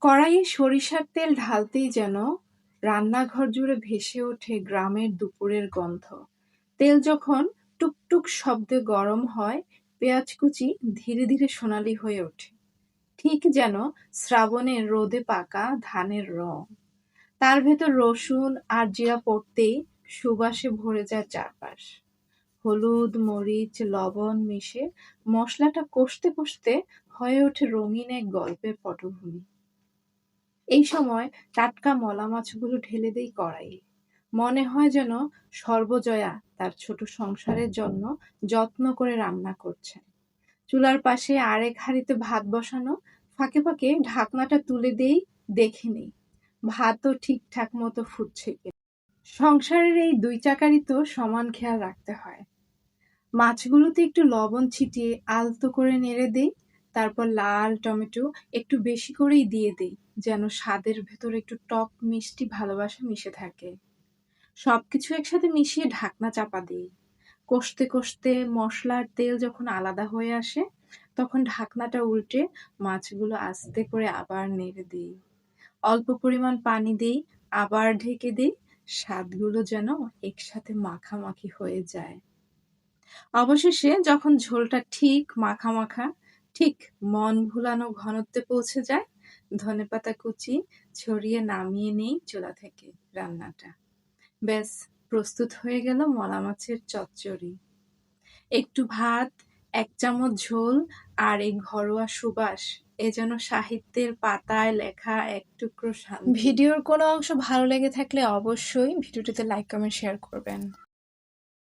কড়াইয়ে সরিষার তেল ঢালতেই যেন রান্নাঘর জুড়ে ভেসে ওঠে গ্রামের দুপুরের গন্ধ। তেল যখন টুকটুক শব্দে গরম হয়, পেঁয়াজ কুচি ধীরে ধীরে সোনালি হয়ে ওঠে, ঠিক যেন শ্রাবণের রোদে পাকা ধানের রং। তার ভেতর রসুন আর জিরা পড়তেই সুবাসে ভরে যায় চারপাশ। হলুদ, মরিচ, লবণ মিশে মশলাটা কষতে কষতে হয়ে ওঠে রঙিন এক গল্পের পটভূমি। এই সময় টাটকা মলা মাছগুলো ঢেলে দেই কড়াইয়ে। মনে হয় যেন সর্বজয়া তার ছোট সংসারের জন্য যত্ন করে রান্না করছেন। চুলার পাশে আরেক হাঁড়িতে ভাত বসানো, ফাঁকে ফাঁকে ঢাকনাটা তুলে দেই, দেখে নেই ভাতও ঠিকঠাক মতো ফুটছে কিনা। সংসারের এই দুই চাকারই তো সমান খেয়াল রাখতে হয়। মাছগুলোতে একটু লবণ ছিটিয়ে আলতো করে নেড়ে দেই, তারপর লাল টমেটো একটু বেশি করেই দিয়ে দেই, যেন স্বাদের ভেতর একটু টক মিষ্টি ভালোবাসা মিশে থাকে। সবকিছু একসাথে মিশিয়ে ঢাকনা চাপা দিই। কষতে কষতে মশলার তেল যখন আলাদা হয়ে আসে, তখন ঢাকনাটা উল্টে মাছগুলো আস্তে করে আবার নেড়ে দিই। অল্প পরিমাণ পানি দিই, আবার ঢেকে দিই। স্বাদগুলো যেন একসাথে মাখামাখি হয়ে যায়। অবশেষে যখন ঝোলটা ঠিক মাখা মাখা, ঠিক মন ভুলানো ঘনত্বে পৌঁছে যায়, ধনেপাতা কুচি ছড়িয়ে নামিয়ে নেই চুলা থেকে রান্নাটা। ব্যাস, প্রস্তুত হয়ে গেল মলা মাছের চচ্চড়ি। একটু ভাত, এক চামচ ঝোল আর এই ঘরোয়া সুবাস, এ যেন সাহিত্যের পাতায় লেখা এক টুকরো শান্তি। ভিডিওর কোনো অংশ ভালো লেগে থাকলে অবশ্যই ভিডিওটিতে লাইক, কমেন্ট, শেয়ার করবেন।